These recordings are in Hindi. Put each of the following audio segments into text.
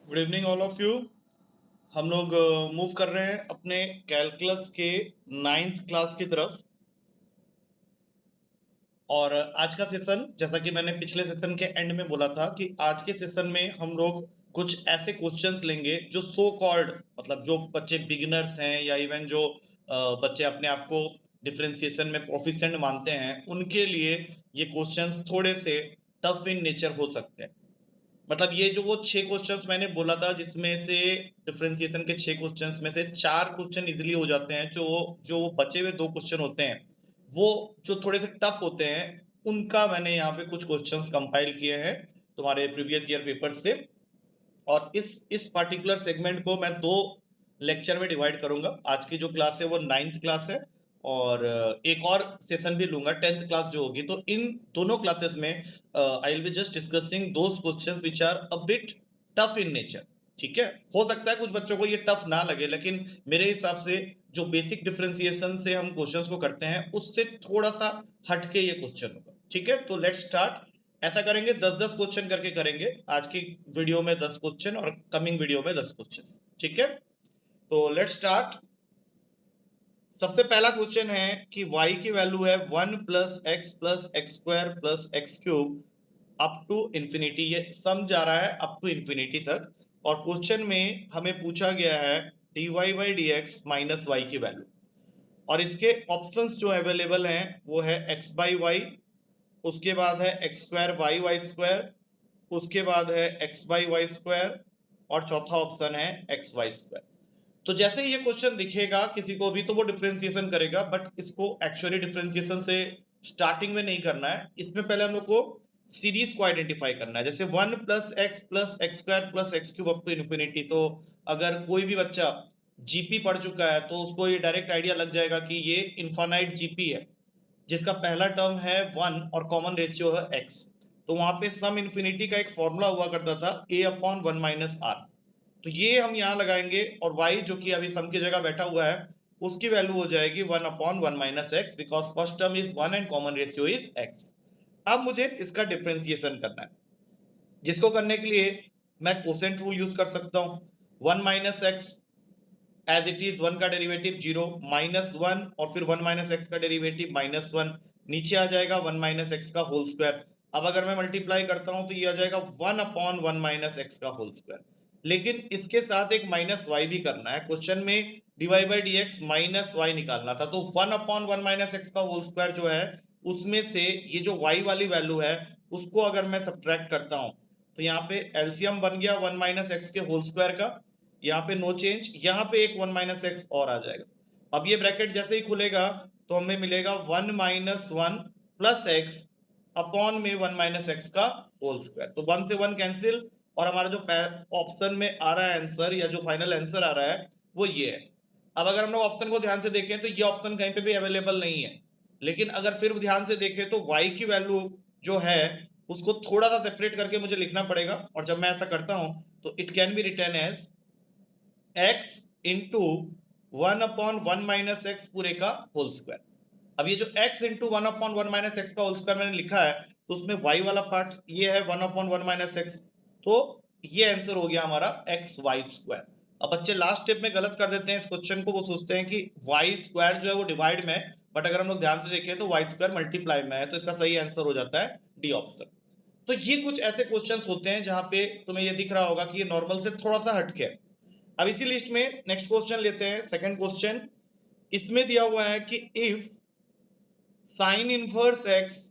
Good evening all of you. हम लोग मूव कर रहे हैं अपने कैलकुलस के 9th क्लास की तरफ। और आज का सेशन, जैसा कि मैंने पिछले सेशन के एंड में बोला था कि आज के सेशन में हम लोग कुछ ऐसे क्वेश्चंस लेंगे जो सो कॉल्ड, मतलब जो बच्चे बिगिनर्स हैं या इवन जो बच्चे अपने आप को डिफरेंशिएशन में प्रोफिशिएंट मानते हैं, उनके लिए ये क्वेश्चंस थोड़े से टफ इन नेचर हो सकते हैं। मतलब ये जो वो 6 क्वेश्चंस मैंने बोला था, जिसमें से डिफरेंशिएशन के 6 क्वेश्चंस में से 4 क्वेश्चन इजीली हो जाते हैं, जो बचे हुए 2 क्वेश्चन होते हैं वो जो थोड़े से टफ होते हैं, उनका मैंने यहाँ पे कुछ क्वेश्चंस कंपाइल किए हैं तुम्हारे प्रीवियस ईयर पेपर से। और इस पार्टिकुलर सेगमेंट को मैं 2 लेक्चर में डिवाइड करूंगा। आज की जो क्लास है वो 9th क्लास है, और एक और सेशन भी लूंगा 10th क्लास जो होगी। तो इन दोनों क्लासेस में I will be just discussing those questions which are a bit tough in nature. ठीक है, हो सकता है कुछ बच्चों को ये टफ ना लगे, लेकिन मेरे हिसाब से जो बेसिक डिफरेंशिएशन से हम क्वेश्चंस को करते हैं उससे थोड़ा सा हटके ये क्वेश्चन होगा। ठीक है, तो लेट्स स्टार्ट। ऐसा करेंगे 10-10 क्वेश्चन करके करेंगे। आज की वीडियो में 10 क्वेश्चन और कमिंग वीडियो में 10 क्वेश्चन। ठीक है, तो लेट्स स्टार्ट। सबसे पहला क्वेश्चन है कि y की वैल्यू है 1 plus x square plus x cube up to infinity. ये सम जा रहा है अप टू इंफिनिटी तक, और क्वेश्चन में हमें पूछा गया है dy by d x minus y की वैल्यू। और इसके ऑप्शंस जो अवेलेबल हैं वो है x बाई वाई, उसके बाद है x square by y square, उसके बाद है एक्स बाई वाई स्क्वायर, और चौथा ऑप्शन है एक्स वाई स्क्वायर। तो जैसे ही ये क्वेश्चन दिखेगा किसी को भी तो वो डिफरेंशिएशन करेगा, बट इसको एक्चुअली डिफरेंशिएशन से स्टार्टिंग में नहीं करना है। इसमें पहले हम लोग को सीरीज को आइडेंटिफाई करना है। जैसे 1 plus x square plus x cube up to infinity, तो अगर कोई भी बच्चा जीपी पढ़ चुका है तो उसको ये डायरेक्ट आइडिया लग जाएगा कि ये इन्फानाइट जीपी है, जिसका पहला टर्म है 1 और कॉमन रेशियो है x। तो वहां पे सम इन्फिनिटी का एक फॉर्मूला हुआ करता था a अपॉन 1 माइनस आर। तो ये हम यहाँ लगाएंगे, और y जो कि अभी सम की जगह बैठा हुआ है उसकी वैल्यू हो जाएगी 1 upon 1 minus x, because first term is 1 and common ratio is x। अब मुझे इसका डिफरेंशिएशन करना है, जिसको करने के लिए मैं कोसेंट रूल यूज कर सकता हूँ। 1 minus x as it is, 1 का डेरिवेटिव 0, माइनस 1 और फिर 1 माइनस एक्स का डेरिवेटिव माइनस 1, नीचे आ जाएगा 1 माइनस एक्स का होल स्क्वायर। अब अगर मैं मल्टीप्लाई करता हूं तो ये आ जाएगा 1 अपॉन 1 माइनस एक्स का होल स्क्वायर। लेकिन इसके साथ एक माइनस वाई भी करना है। क्वेश्चन में d y by d x minus y निकालना था, तो 1 अपॉन 1 माइनस एक्स का होल स्क्वायर जो है उसमें से ये जो वाई वाली वैल्यू है उसको अगर मैं सब्ट्रैक्ट करता हूं तो यहाँ पे एलसीएम बन गया 1 माइनस एक्स के होल स्क्वायर का, यहाँ पे नो चेंज, यहाँ पे एक 1 माइनस एक्स और आ जाएगा। अब ये ब्रैकेट जैसे ही खुलेगा तो हमें मिलेगा 1 माइनस 1 प्लस एक्स अपॉन में 1 माइनस एक्स का होल स्क्वायर। तो 1 से 1 कैंसिल, और हमारा जो ऑप्शन में आ रहा है आंसर, या जो फाइनल आंसर आ रहा है वो ये है। अब अगर हम लोग ऑप्शन को ध्यान से देखें तो ये ऑप्शन कहीं पे भी अवेलेबल नहीं है, लेकिन अगर फिर ध्यान से देखें तो y की वैल्यू जो है उसको थोड़ा सा सेपरेट करके मुझे लिखना पड़ेगा, और जब मैं ऐसा करता हूं तो it can be written as x into 1 upon 1 minus x पूरे का होल स्क्वायर। अब ये जो x into 1 upon 1 minus x का होल स्क्वायर मैंने लिखा है, तो उसमें y वाला पार्ट ये है 1 अपॉन 1 माइनस एक्स, तो ये आंसर हो गया हमारा एक्स वाई स्क्वायर। अब बच्चे लास्ट स्टेप में गलत कर देते हैं इस क्वेश्चन को, वो सोचते हैं कि वाई स्क्वायर जो है वो डिवाइड में है, बट अगर हम लोग ध्यान से देखें तो वाई स्क्वायर मल्टीप्लाई में है, तो इसका सही आंसर हो जाता है डी ऑप्शन। तो ये कुछ ऐसे क्वेश्चंस होते हैं जहां पे तुम्हें ये दिख रहा होगा कि ये नॉर्मल से थोड़ा सा हटके है। अब इसी लिस्ट में नेक्स्ट क्वेश्चन लेते हैं, सेकंड क्वेश्चन। इसमें दिया हुआ है कि if sine inverse x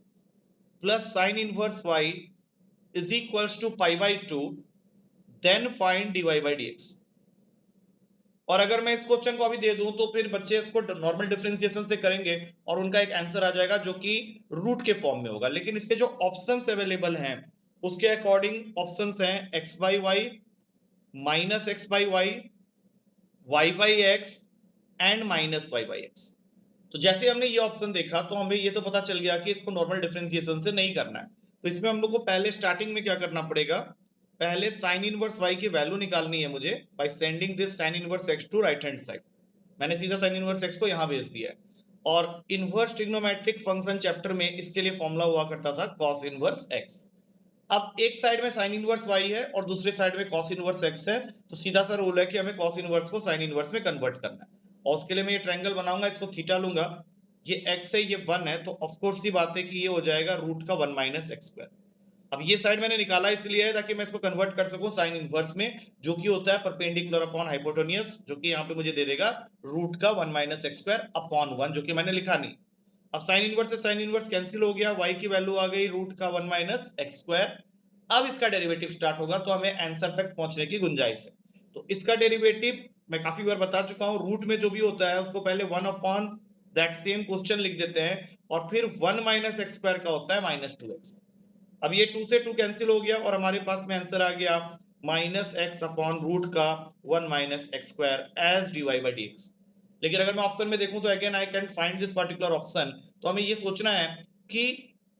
plus sine inverse y is equals to pi by 2, then find dy by dx। और अगर मैं इस क्वेश्चन को अभी दे दूं तो फिर बच्चे इसको नॉर्मल डिफरेंशिएशन से करेंगे और उनका एक आंसर आ जाएगा जो कि रूट के फॉर्म में होगा। लेकिन इसके जो ऑप्शंस अवेलेबल हैं उसके अकॉर्डिंग ऑप्शंस हैं x by y, minus x by y, y by x and minus y by x. तो जैसे हमने ये ऑप्शन देखा तो हमें ये तो पता चल गया कि इसको नॉर्मल डिफरेंशिएशन से नहीं करना है। तो इसमें हम लोग को पहले स्टार्टिंग में क्या करना पड़ेगा, पहले साइन इनवर्स y की वैल्यू निकालनी है मुझे by sending this sine inverse x to right hand side. मैंने सीधा साइन इनवर्स x को यहाँ भेज दिया है। और इनवर्स ट्रिग्नोमेट्रिक फंक्शन चैप्टर में इसके लिए फॉर्मूला हुआ करता था cos इनवर्स x। अब एक साइड में साइन इनवर्स y है और दूसरे साइड में cos इनवर्स x है, तो सीधा सा रूल है कि हमें cos इनवर्स को साइन इनवर्स में कन्वर्ट करना है। और उसके लिए मैं ये ट्रायंगल बनाऊंगा, इसको थीटा लूंगा, ये x है, ये 1 है, तो ऑफ कोर्स सी बात है कि ये हो जाएगा रूट का 1 माइनस एक्स स्क्वायर। अब ये साइड मैंने निकाला इसलिए है ताकि मैं इसको कन्वर्ट कर सकूं साइन इनवर्स में, जो कि होता है परपेंडिकुलर अपॉन हाइपोटेन्यूस, जो कि यहाँ पे मुझे दे देगा रूट का 1 माइनस एक्स स्क्वायर अपॉन 1, जो कि मैंने लिखा नहीं। अब साइन इनवर्स से साइन इनवर्स कैंसिल हो गया, y की वैल्यू आ गई रूट का 1 माइनस एक्स स्क्वायर। अब इसका डेरिवेटिव स्टार्ट होगा तो हमें आंसर तक पहुंचने की गुंजाइश है। तो इसका डेरिवेटिव मैं काफी बार बता चुका हूं, रूट में जो भी होता है उसको पहले 1 अपॉन दैट सेम क्वेश्चन लिख देते हैं, और फिर 1 माइनस एक्स स्क्वायर का होता है माइनस 2x। अब ये 2 से 2 कैंसिल हो गया और हमारे पास में आंसर आ गया माइनस एक्स अपॉन रूट का 1 minus x square as d y by d x. लेकिन अगर मैं ऑप्शन में देखूं तो again I can find this particular option. तो हमें ये सोचना है कि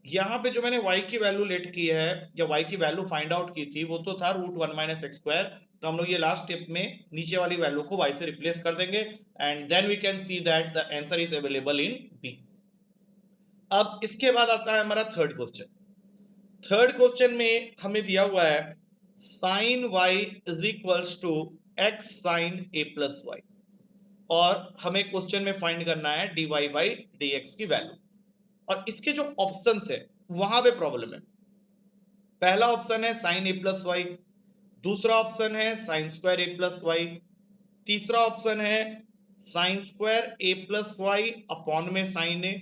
यहाँ पे जो मैंने y की वैल्यू लेट की है या y की वैल्यू फाइंड आउट की थी वो तो था रूट 1 माइनस एक्स स्क्वायर। तो हम लोग ये लास्ट स्टेप में नीचे वाली वैल्यू को y से रिप्लेस कर देंगे and then we can see that the answer is available in B. अब इसके बाद आता है हमारा थर्ड क्वेश्चन। थर्ड क्वेश्चन में हमें दिया हुआ है sine y is equals to x sine a plus y, और हमें क्वेश्चन में फाइंड करना है dy बाई डी एक्स की वैल्यू। और इसके जो ऑप्शंस है वहां पे प्रॉब्लम है। पहला ऑप्शन है साइन ए प्लस वाई, दूसरा ऑप्शन है sine square a plus Y, तीसरा ऑप्शन है sine square a plus y upon में साइन ए,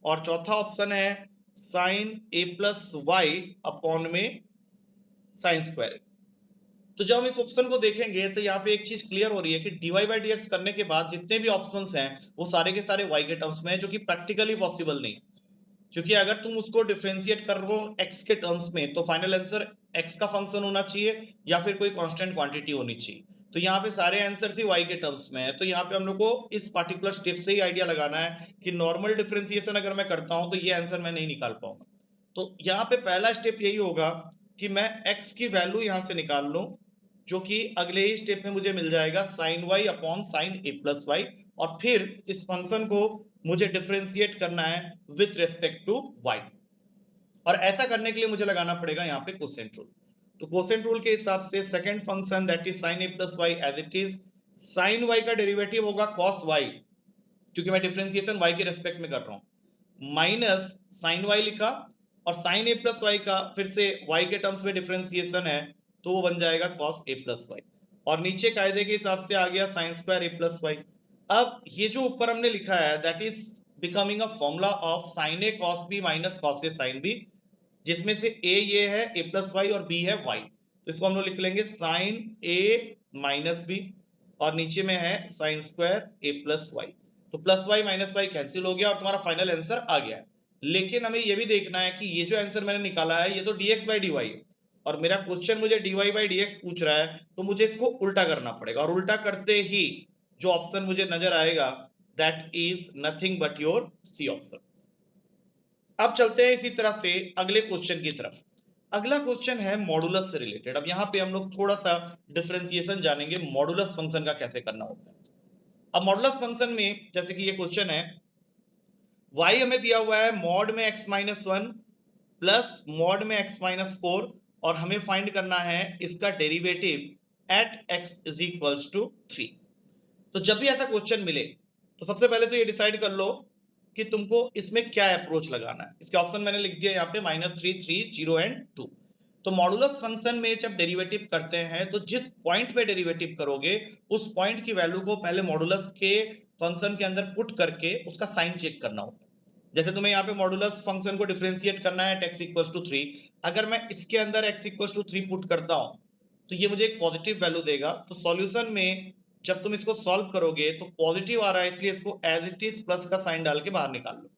और चौथा ऑप्शन है sign a plus y upon में साइन स्क्वायर। तो जब हम इस ऑप्शन को देखेंगे तो यहाँ पे एक चीज क्लियर हो रही है कि dy बाई डी एक्स करने के बाद जितने भी ऑप्शंस हैं वो सारे के सारे y के टर्म्स में है, जो कि प्रैक्टिकली पॉसिबल नहीं, क्योंकि अगर तुम उसको डिफरेंशिएट कर रहे हो x के टर्म्स में तो फाइनल आंसर x का फंक्शन होना चाहिए या फिर कोई कांस्टेंट क्वांटिटी होनी चाहिए। तो यहाँ पे सारे आंसर ही y के टर्म्स में है, तो यहाँ पे हम लोग को इस पार्टिकुलर स्टेप से ही आइडिया लगाना है कि नॉर्मल डिफरेंशिएशन अगर मैं करता हूँ तो ये आंसर मैं नहीं निकाल पाऊंगा। तो यहाँ पे पहला स्टेप यही होगा कि मैं x की वैल्यू यहाँ से निकाल लूं, जो कि अगले ही स्टेप में मुझे मिल जाएगा sign y upon sine a plus y, और फिर इस फंक्शन को मुझे डिफरेंशिएट करना है विथ रेस्पेक्ट टू y। और ऐसा करने के लिए मुझे लगाना पड़ेगा यहाँ पे कोसेंट रूल। तो कोसेंट रूल के हिसाब से second function that is sine a plus y as it is, sine y का डेरिवेटिव होगा कॉस y, क्योंकि मैं डिफरेंशिएशन y के रेस्पेक्ट में कर रहा हूँ, माइनस साइन y लिखा, और साइन ए प्लस वाई का फिर से y के टर्म्स में डिफरेंशिएशन है तो वो बन जाएगा cos a प्लस वाई, और नीचे कायदे के हिसाब से आ गया sine square a plus y. अब ये जो ऊपर हमने लिखा है that is becoming a formula of sine a cos b minus cos a sine b, जिसमें से a ये है a प्लस वाई और b है y। तो इसको हम लोग लिख लेंगे साइन a माइनस बी, और नीचे में है sine square a plus y. तो plus y minus y cancel हो गया और तुम्हारा फाइनल आंसर आ गया है। लेकिन हमें ये भी देखना है कि ये जो आंसर मैंने निकाला है ये तो dx बाई dy है, और मेरा क्वेश्चन मुझे dy बाई dx पूछ रहा है, तो मुझे इसको उल्टा करना पड़ेगा, और उल्टा करते ही जो ऑप्शन मुझे नजर आएगा that is nothing but your C option. अब चलते हैं इसी तरह से अगले क्वेश्चन की तरफ। अगला क्वेश्चन है मॉडुलस से रिलेटेड। अब यहाँ पे हम लोग थोड़ा सा डिफरेंशिएशन जानेंगे मॉडुलस फंक्शन का कैसे करना होता है। अब मॉडुलस फंक्शन में जैसे कि ये क्वेश्चन है, y हमें दिया हुआ है मॉड में x minus one plus mod में x माइनस फोर, और हमें फाइंड करना है इसका derivative at x is equals to 3। तो जब भी ऐसा क्वेश्चन मिले तो सबसे पहले तो ये डिसाइड कर लो कि तुमको इसमें क्या अप्रोच लगाना है। इसके ऑप्शन मैंने लिख दिया यहाँ पे -3, 3, 0 एंड 2। तो मॉडुलस फंक्शन में जब डेरिवेटिव करते हैं तो जिस पॉइंट पे डेरिवेटिव करोगे उस पॉइंट की वैल्यू को पहले मॉडुलस के फंक्शन के अंदर पुट करके उसका साइन चेक करना होता है। जैसे तुम्हें यहाँ पे मॉडुलस फंक्शन को डिफरेंशिएट करना है x इक्वल्स टू 3, अगर मैं इसके अंदर x इक्वल्स टू 3 पुट करता हूँ तो ये मुझे एक पॉजिटिव वैल्यू देगा। तो सॉल्यूशन में जब तुम इसको सॉल्व करोगे तो पॉजिटिव आ रहा है, इसलिए इसको एज इट इज प्लस का साइन डाल के बाहर निकाल लो,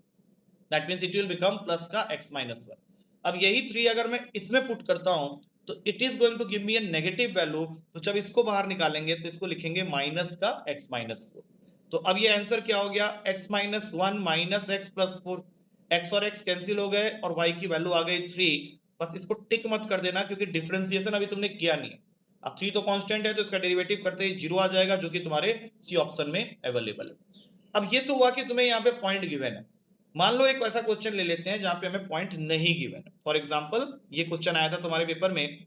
that means it will become plus का x माइनस वन। अब यही 3 अगर मैं इसमें पुट करता हूं तो it is going to give me a negative value, तो जब इसको बाहर निकालेंगे तो इसको लिखेंगे माइनस का x माइनस फोर। तो अब ये आंसर क्या हो गया, x minus one minus x plus four, x और x कैंसिल हो गए और y की वैल्यू आ गई 3। बस इसको टिक मत कर देना क्योंकि डिफरेंशिएशन अभी तुमने किया नहीं है। अब 3 तो कांस्टेंट है तो इसका डेरिवेटिव करते ही 0 आ जाएगा, जो कि तुम्हारे सी ऑप्शन में अवेलेबल है। अब ये तो हुआ कि तुम्हें यहाँ पे पॉइंट गिवन है, मान लो एक ऐसा क्वेश्चन ले लेते हैं जहां पे हमें पॉइंट नहीं गिवन है। फॉर एग्जांपल ये क्वेश्चन आया था तुम्हारे पेपर में,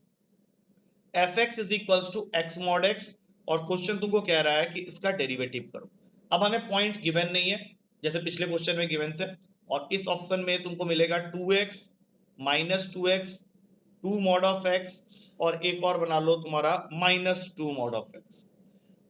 f x is equals to x mod x, और क्वेश्चन तुमको कह रहा है कि इसका डेरिवेटिव करो। अब हमें पॉइंट गिवन नहीं है जैसे पिछले क्वेश्चन में गिवन थे, और इस ऑप्शन में तुमको मिलेगा 2x minus 2x, 2 mod of x, और एक और बना लो तुम्हारा माइनस 2 मॉड ऑफ x।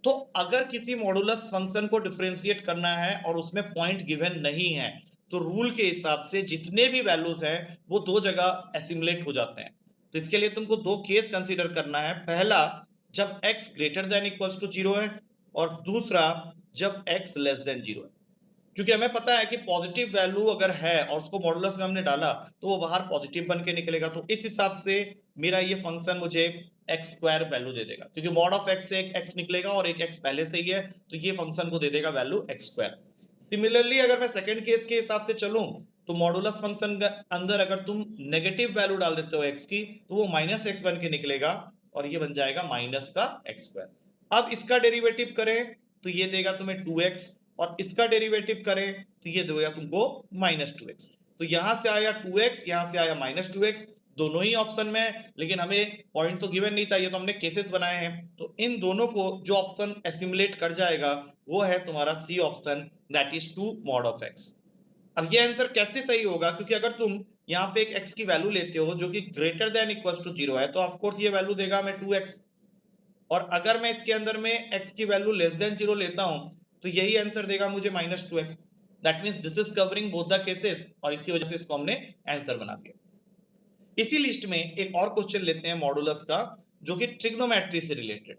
तो अगर किसी मॉडुलस फंक्शन को डिफरेंशिएट करना है और उसमें पॉइंट गिवन नहीं है, तो रूल के हिसाब से जितने भी वैल्यूज हैं वो दो जगह एसिमुलेट हो जाते हैं। तो इसके लिए तुमको दो केस कंसीडर करना है। पहला, जब x greater than equals to 0 है, और दूसरा जब x लेस देन 0 है। क्योंकि हमें पता है कि पॉजिटिव वैल्यू अगर है और उसको मॉडुलस में हमने डाला तो वो बाहर पॉजिटिव बन के निकलेगा। तो इस हिसाब से मेरा ये फंक्शन मुझे एक्स स्क्वायर वैल्यू दे देगा, क्योंकि मॉड ऑफ एक्स से एक एक्स निकलेगा और एक एक्स पहले से ही है, तो ये फंक्शन को दे देगा वैल्यू एक्स स्क्वायर। सिमिलरली अगर मैं सेकंड केस के हिसाब से चलूं, तो मॉडुलस फंक्शन के अंदर अगर तुम नेगेटिव वैल्यू डाल देते हो एक्स की, तो वो माइनस एक्स बन के निकलेगा, और ये बन जाएगा माइनस का एक्स स्क्वायर। अब इसका डेरिवेटिव करें तो ये देगा तुम्हें 2x, और इसका डेरिवेटिव करें तो ये देगा तुमको माइनस 2x। तो यहां से आया 2x, यहां से आया माइनस 2x, दोनों ही ऑप्शन में, लेकिन हमें पॉइंट तो गिवन नहीं था, ये तो हमने केसेस बनाए हैं। तो इन दोनों को जो ऑप्शन एसिमुलेट कर जाएगा वो है तुम्हारा C option, that is 2 mod of x। अब ये आंसर कैसे सही होगा, क्योंकि अगर तुम यहाँ पे एक x की वैल्यू लेते हो जो कि ग्रेटर देन इक्वल्स टू 0 है, तो ऑफकोर्स ये वैल्यू देगा हमें 2x। और अगर मैं इसके अंदर में x की वैल्यू लेस देन 0 लेता हूं, तो यही आंसर देगा मुझे minus 2x। That means this is covering both the cases, और इसी वजह से इसको हमने आंसर बना दिया। इसी लिस्ट में एक और क्वेश्चन लेते हैं मॉडुलस का, जो कि ट्रिग्नोमेट्री से रिलेटेड।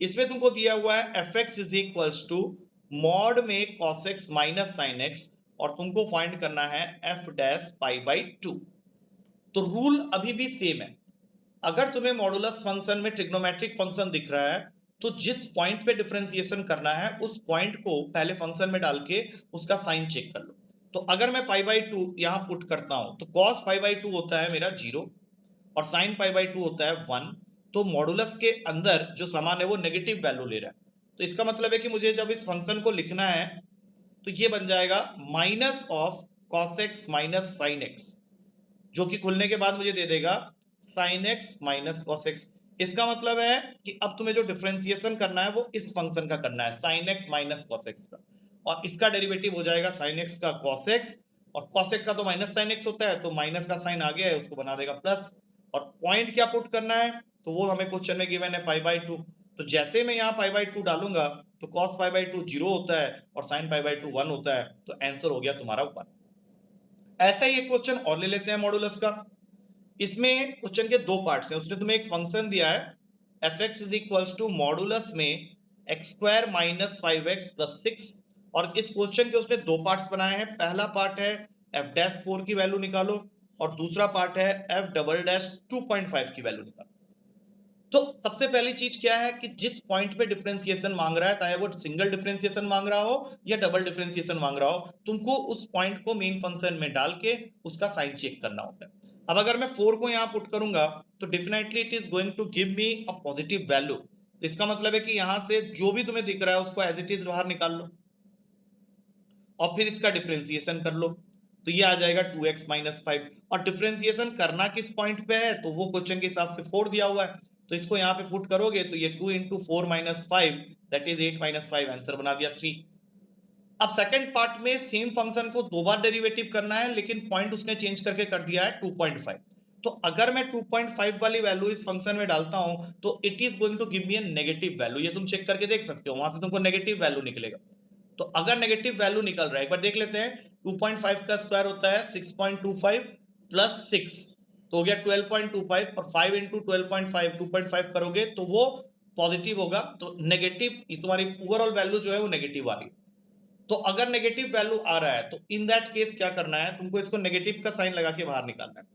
इसमें तुमको दिया हुआ है f x is equals to mod में cos x minus sine x, और तुमको फाइंड करना है एफ डैश पाई बाई 2। तो रूल अभी भी सेम है। अगर तुम्हें मॉडुलस फंक्शन में ट्रिग्नोमेट्रिक फंक्शन दिख रहा है, तो जिस पॉइंट पे डिफरेंशिएशन करना है उस पॉइंट को पहले फंक्शन में डाल के उसका साइन चेक कर लो। तो अगर मैं पाई बाई 2 यहां पुट करता हूं, तो कॉस पाई बाई 2 होता है मेरा 0, और साइन पाई बाई 2 होता है 1। तो मॉडुलस के अंदर जो समान है वो नेगेटिव वैल्यू ले रहा है। तो इसका मतलब है कि मुझे जब इस फंक्शन को लिखना है, तो ये बन जाएगा minus of cos x minus sine x, जो कि खुलने के बाद मुझे दे देगा sine x minus cos x. इसका मतलब है कि अब तुम्हें जो डिफरेंशिएशन करना है वो इस फंक्शन का करना है, sine x minus cos x का, और इसका डेरिवेटिव हो जाएगा साइन एक्स का कॉस एक्स, और कॉस एक्स का तो माइनस साइन एक्स होता है, तो माइनस का साइन आ गया है उसको बना देगा प्लस। और पॉइंट क्या पुट करना है, तो वो हमें क्वेश्चन में गिवन है पाई बाई 2। तो जैसे मैं यहाँ पाई बाई 2 डालूंगा, तो कॉस पाई बाई 2 0 होता है और साइन पाई बाई 2 1 होता है, तो आंसर हो गया तुम्हारा 1। ऐसा ही एक क्वेश्चन और ले लेते हैं मॉडुलस का। इसमें क्वेश्चन के दो पार्ट्स हैं। उसने तुम्हें एक फंक्शन दिया है f x is equals to modulus में x square minus 5x plus 6, और इस क्वेश्चन के उसने दो पार्ट्स बनाए हैं। पहला पार्ट है एफ डैश 4 की वैल्यू निकालो, और दूसरा पार्ट है एफ डबल डैश 2.5 की वैल्यू निकालो। तो सबसे पहली चीज क्या है कि जिस पॉइंट पे डिफरेंशिएशन मांग रहा है, चाहे वो सिंगल डिफरेंशिएशन मांग रहा हो या डबल डिफरेंशिएशन मांग रहा हो, तुमको उस पॉइंट को मेन फंक्शन में डाल के उसका साइन चेक करना होता है। अब अगर मैं 4 को यहाँ पुट करूंगा, तो definitely it is going to give me a positive value. तो इसका मतलब है कि यहां से जो भी तुम्हें दिख रहा है उसको एज इट इज बाहर निकाल लो, और फिर इसका डिफरेंशिएशन कर लो, तो ये आ जाएगा 2x माइनस 5। और डिफरेंशिएशन करना किस पॉइंट पे है, तो वो क्वेश्चन के हिसाब से 4 दिया हुआ है, तो इसको यहाँ पे पुट करोगे तो ये 2 into 4 minus 5, that is 8 minus 5, answer बना दिया 3। अब सेकंड पार्ट में सेम फंक्शन को दो बार डेरिवेटिव करना है, लेकिन पॉइंट उसने चेंज करके कर दिया है 2.5। तो अगर मैं 2.5 वाली वैल्यू इस फंक्शन में डालता हूं, तो it is going to give me a negative value. ये तुम चेक करके देख सकते हो, वहां से तुमको नेगेटिव वैल्यू निकलेगा। तो अगर नेगेटिव वैल्यू निकल रहा है, एक बार देख लेते हैं। 2.5 का स्क्वायर होता है 6.25 प्लस 6, तो हो गया 12.25, और 5 इंटू 12.5 2.5 करोगे तो वो पॉजिटिव होगा। तो नेगेटिव तुम्हारी ओवरऑल वैल्यू जो है वो नेगेटिव आ रही है। तो अगर नेगेटिव वैल्यू आ रहा है, तो इन दैट केस क्या करना है, तुमको इसको नेगेटिव का साइन लगा के बाहर निकालना है।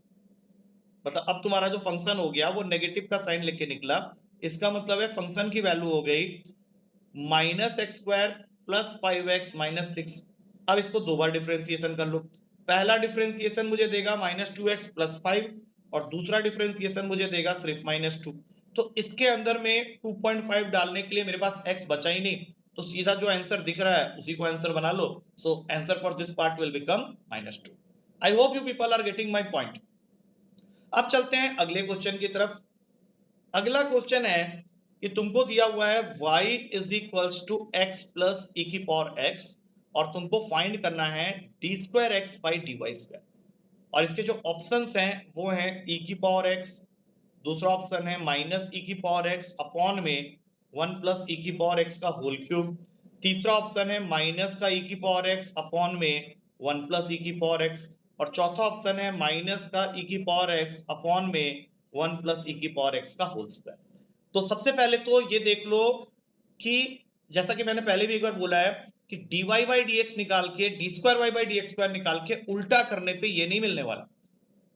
मतलब अब तुम्हारा जो फंक्शन हो गया वो नेगेटिव का साइन लेके निकला। इसका मतलब है फंक्शन की वैल्यू हो गई minus x square plus 5x minus 6। अब इसको दो बार डिफरेंशिएशन कर लो। पहला डिफरेंशिएशन मुझे देगा माइनस 2x प्लस 5, और दूसरा डिफरेंशिएशन मुझे देगा सिर्फ माइनस 2। तो इसके अंदर में 2.5 डालने के लिए मेरे पास x बचा ही नहीं, तो सीधा जो आंसर दिख रहा है उसी को आंसर बना लो। So answer for this part will become -2। I hope you people are getting my point. अब चलते हैं अगले क्वेश्चन की तरफ। अगला क्वेश्चन है कि तुमको दिया हुआ है y is equals to x plus e की पावर एक्स, और तुमको फाइंड करना है d square x by d y square. और इसके जो ऑप्शंस हैं वो हैं ई की पावर एक्स, दूसरा ऑप्शन है माइनस ई की पावर एक्स अपॉन में 1 प्लस ई की पावर एक्स का होल क्यूब, तीसरा ऑप्शन है माइनस का ई की पावर एक्स अपॉन में 1 प्लस ई की पावर एक्स, और चौथा ऑप्शन है माइनस का ई की पावर एक्स अपॉन में 1 प्लस ई की पावर एक्स का होल स्क्वायर। तो सबसे पहले तो ये देख लो कि जैसा कि मैंने पहले भी एक बार बोला है कि dy बाई डी एक्स निकाल के d square y by d x square निकाल के उल्टा करने पे ये नहीं मिलने वाला।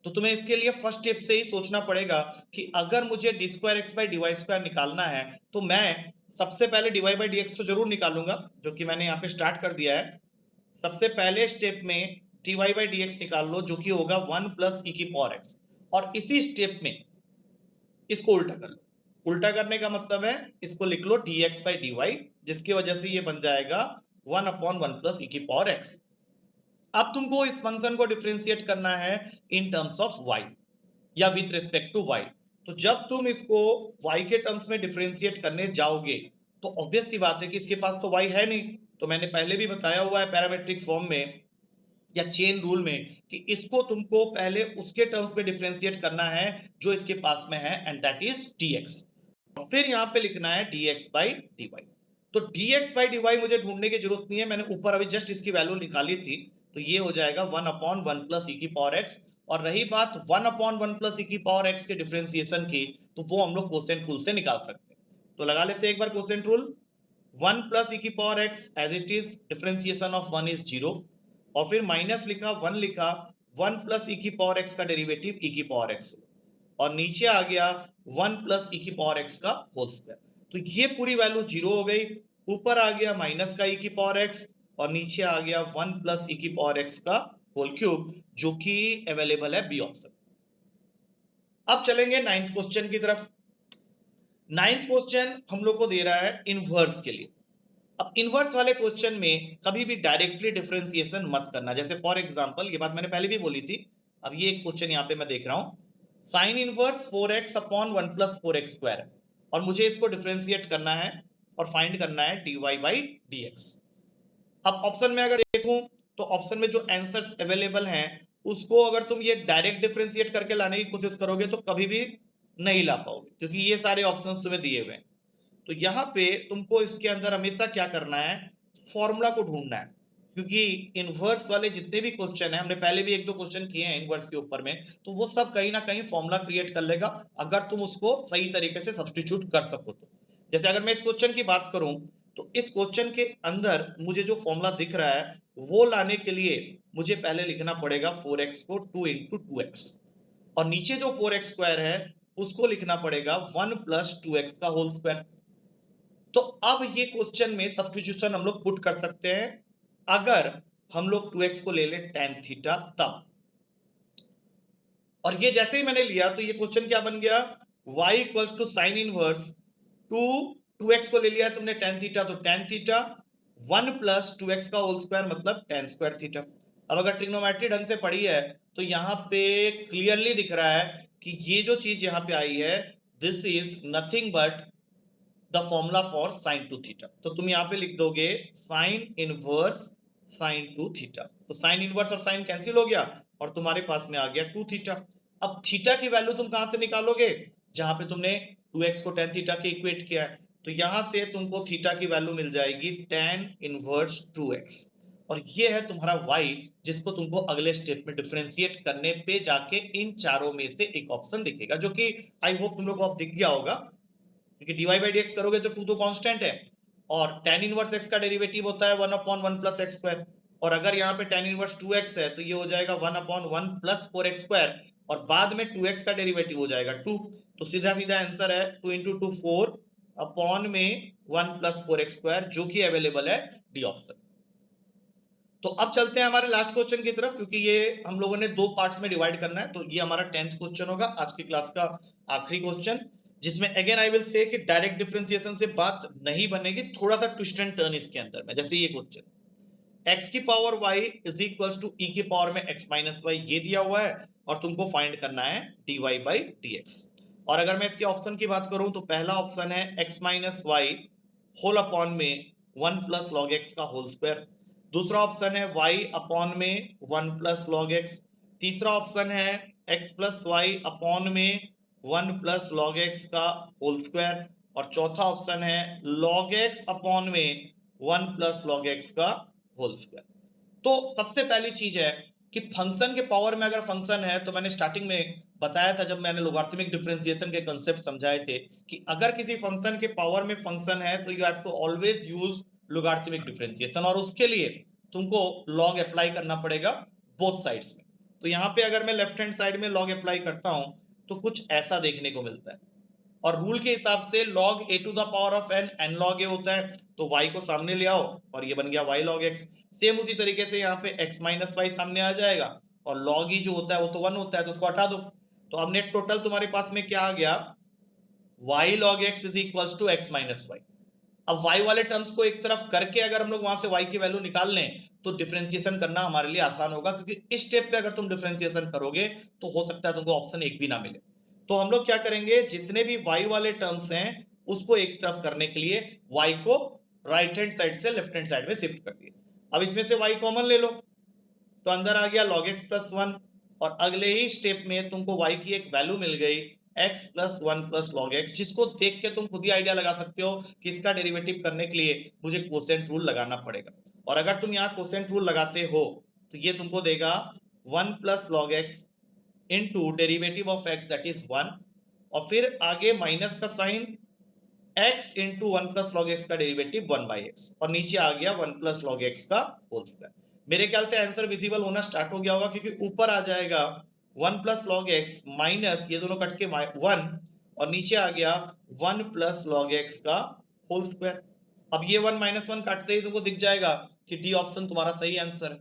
तो तुम्हें इसके लिए फर्स्ट स्टेप से ही सोचना पड़ेगा कि अगर मुझे d square x by d y square निकालना है तो मैं सबसे पहले d y by d x तो जरूर निकालूंगा, जो कि मैंने यहाँ पे स्टार्ट कर दिया है। सबसे पहले स्टेप में d y by d x निकाल लो, जो कि होगा 1 प्लस ई की पावर एक्स, और इसी स्टेप में इसको उल्टा कर लो। उल्टा करने का मतलब है इसको लिख लो d x by d y, जिसकी वजह से ये बन जाएगा 1 अपॉन 1 प्लस ई की पावर एक्स। अब तुमको इस फंक्शन को डिफरेंशिएट करना है इन टर्म्स ऑफ y या विथ रिस्पेक्ट टू y। तो जब तुम इसको y के टर्म्स में डिफरेंशिएट करने जाओगे तो ऑब्वियस सी बात है कि इसके पास तो y है नहीं। तो मैंने पहले भी बताया हुआ है पैरामेट्रिक फॉर्म में या चेन रूल में कि इसको तुमको पहले उसके टर्म्स में डिफरेंशिएट करना है जो इसके पास में है, एंड दैट इज dx। और फिर यहाँ पे लिखना है dx बाई dy। तो dx बाई dy मुझे ढूंढने की जरूरत नहीं है, मैंने ऊपर अभी जस्ट इसकी वैल्यू निकाली थी। तो ये हो जाएगा 1 अपॉन 1 प्लस ई की पावर एक्स। और रही बात 1 अपॉन 1 प्लस ई की पावर एक्स के डिफरेंशिएशन की, तो वो हम लोग क्वोशिएंट रूल से निकाल सकते हैं। तो लगा लेते हैं एक बार क्वोशिएंट रूल। 1 प्लस ई की power x as it is, differentiation of 1 is 0, और फिर माइनस लिखा 1 लिखा, 1 प्लस ई की पावर एक्स का डेरिवेटिव ई की पावर एक्स, और नीचे आ गया 1 प्लस ई की पावर एक्स का होल स्क्वायर। तो ये पूरी वैल्यू 0 हो गई। ऊपर आ गया माइनस का ई की पावर एक्स, और नीचे आ गया 1 प्लस ई की पावर एक्स का होल क्यूब, जो कि अवेलेबल है बी ऑप्शन। अब चलेंगे नाइन्थ क्वेश्चन की तरफ। नाइन्थ क्वेश्चन हम लोग को दे रहा है इनवर्स के लिए। अब इनवर्स वाले क्वेश्चन में कभी भी डायरेक्टली डिफरेंशिएशन मत करना। जैसे फॉर एग्जांपल, ये बात मैंने पहले भी बोली थी, अब ये एक क्वेश्चन यहाँ पे मैं देख रहा हूँ, sine inverse 4x upon 1 plus 4x square, और मुझे इसको डिफरेंशिएट करना है और फाइंड करना है dy बाई dx। अब ऑप्शन में अगर देखूं तो ऑप्शन में जो आंसर्स अवेलेबल हैं उसको अगर तुम ये डायरेक्ट डिफरेंशिएट करके लाने की कोशिश करोगे तो कभी भी नहीं ला पाओगे, क्योंकि ये सारे ऑप्शंस तुम्हें दिए हुए हैं। तो यहाँ पे तुमको इसके अंदर हमेशा क्या करना है, फॉर्मूला को ढूंढना है, क्योंकि इनवर्स वाले जितने भी क्वेश्चन है, हमने पहले भी एक दो क्वेश्चन किए हैं इनवर्स के ऊपर में, तो वो सब कहीं ना कहीं फॉर्मूला क्रिएट कर लेगा अगर तुम उसको सही तरीके से सब्सटीट्यूट कर सको तो। जैसे अगर मैं इस क्वेश्चन की बात करूं तो इस क्वेश्चन के अंदर मुझे जो फॉर्मूला दिख रहा है वो लाने के लिए मुझे पहले लिखना पड़ेगा 4x को 2 इंटू 2x, और नीचे जो 4x स्क्वायर है उसको लिखना पड़ेगा 1 प्लस 2x का होल स्क्वायर। तो अब ये क्वेश्चन में सब्स्टिट्यूशन हम लोग पुट कर सकते हैं अगर हम लोग 2x को ले ले tan थीटा तब। और ये जैसे ही मैंने लिया तो ये क्वेश्चन क्या बन गया, y equals to sine inverse 2x को ले लिया है तुमने tan थीटा, तो tan थीटा 1 प्लस 2x का होल स्क्वायर मतलब tan स्क्वायर थीटा। अब अगर ट्रिग्नोमेट्री ढंग से पढ़ी है तो यहाँ पे क्लियरली दिख रहा है कि ये जो चीज यहाँ पे आई है this is nothing but the formula for sine 2 theta. तो तुम यहाँ पे लिख दोगे साइन इनवर्स साइन 2 थीटा। तो साइन इनवर्स और साइन कैंसिल हो गया और तुम्हारे पास में आ गया 2 थीटा। अब थीटा की वैल्यू तुम कहां से निकालोगे, जहां पे तुमने 2x को tan थीटा के इक्वेट किया है, तो यहां से तुमको थीटा की वैल्यू मिल जाएगी tan इनवर्स 2x, और ये है तुम्हारा y, जिसको तुमको अगले स्टेप में डिफरेंशिएट करने पे जाके इन चारों में से एक ऑप्शन दिखेगा, जो कि आई होप तुम लोग को अब दिख गया होगा, क्योंकि dy बाई dx करोगे तो 2 तो कांस्टेंट है, और tan इनवर्स x का डेरिवेटिव होता है 1 अपॉन 1 प्लस x स्क्वायर, और अगर यहाँ पे tan इनवर्स 2x है तो ये हो जाएगा 1 अपॉन 1 प्लस 4x स्क्वायर, और बाद में 2x का डेरिवेटिव हो जाएगा 2। तो सीधा सीधा आंसर है 2 इंटू 2 4 अपॉन में 1 प्लस 4x स्क्वायर, जो कि अवेलेबल है डी ऑप्शन। तो अब चलते हैं हमारे लास्ट क्वेश्चन की तरफ, क्योंकि ये हम लोगों ने 2 पार्ट्स में डिवाइड करना है, तो ये हमारा 10th क्वेश्चन होगा आज की क्लास का आखिरी क्वेश्चन। जिसमें अगेन आई विल से कि डायरेक्ट डिफरेंशिएशन से बात नहीं बनेगी, थोड़ा सा ट्विस्ट एंड टर्न इसके अंदर में। जैसे ये क्वेश्चन x की power y is equals to e की पावर में x माइनस वाई, ये दिया हुआ है और तुमको फाइंड करना है dy बाई dx। और अगर मैं इसके ऑप्शन की बात करूं तो पहला ऑप्शन है x minus y whole upon में 1 प्लस लॉग x का होल स्क्वायर, दूसरा ऑप्शन है y अपॉन में 1 प्लस लॉग x, तीसरा ऑप्शन है x प्लस वाई अपॉन में 1 प्लस लॉग x का होल स्क्वायर, और चौथा ऑप्शन है log x अपॉन में 1 प्लस लॉग x का होल स्क्वायर। तो सबसे पहली चीज है कि फंक्शन के पावर में अगर फंक्शन है, तो मैंने स्टार्टिंग में बताया था जब मैंने लोगारिथमिक डिफरेंशिएशन के कांसेप्ट समझाए थे कि अगर किसी फंक्शन के पावर में फंक्शन है तो you have to always use logarithmic differentiation, और उसके लिए तुमको लॉग अप्लाई करना पड़ेगा बोथ साइड्स में। तो यहाँ पे अगर मैं लेफ्ट हैंड साइड में लॉग अप्लाई करता हूं तो कुछ ऐसा देखने को मिलता है, और रूल के हिसाब से log a to the power of n log a होता है, तो y को सामने ले आओ और ये बन गया y log x। सेम उसी तरीके से यहाँ पे x माइनस वाई सामने आ जाएगा, और log e जो होता है वो तो 1 होता है, तो उसको हटा दो। तो अब नेट टोटल तुम्हारे पास में क्या आ गया, y log x is equals to x minus y. अब y वाले टर्म्स को एक तरफ करके अगर हम लोग वहां से y की वैल्यू निकाल लें तो डिफरेंशिएशन करना हमारे लिए आसान होगा, क्योंकि इस स्टेप पे अगर तुम डिफरेंशिएशन करोगे तो हो सकता है तुमको ऑप्शन एक भी ना मिले। तो हम लोग क्या करेंगे, जितने भी y वाले टर्म्स हैं उसको एक तरफ करने के लिए y को राइट हैंड साइड से लेफ्ट हैंड साइड में शिफ्ट कर दिए। अब इसमें से y कॉमन ले लो, तो अंदर आ गया log x प्लस 1, और अगले ही स्टेप में तुमको y की एक वैल्यू मिल गई x plus 1 plus log x, जिसको देख के तुम खुद ही आइडिया लगा सकते हो कि इसका डेरिवेटिव करने के लिए मुझे कोसेंट रूल लगाना पड़ेगा। और अगर तुम यहाँ कोसेंट रूल लगाते हो तो ये तुमको देगा 1 plus log x into derivative of x that is 1, और फिर आगे माइनस का sign x into 1 plus log x का डेरिवेटिव 1 बाई एक्स, और नीचे आ गया 1 प्लस लॉग x का होल स्क्वायर। मेरे ख्याल से आंसर विजिबल होना स्टार्ट हो गया होगा, क्योंकि ऊपर आ जाएगा 1 प्लस लॉग एक्स माइनस ये दोनों कट के 1, और नीचे आ गया 1 प्लस लॉग एक्स का होल स्क्वायर। अब ये 1 माइनस 1 काटते ही तुमको दिख जाएगा कि डी ऑप्शन तुम्हारा सही आंसर है।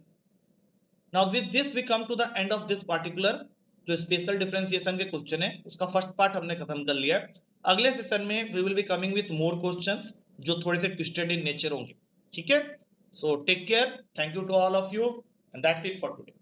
Now with this we come to the end of this particular जो स्पेशल डिफरेंशिएशन के क्वेश्चन है उसका फर्स्ट पार्ट हमने खत्म कर लिया है। अगले सेशन में we will be coming with more questions जो थोड़े से ट्विस्टेड इन नेचर होंगे। ठीक है, so take care, thank you to all of you, and that's it for today.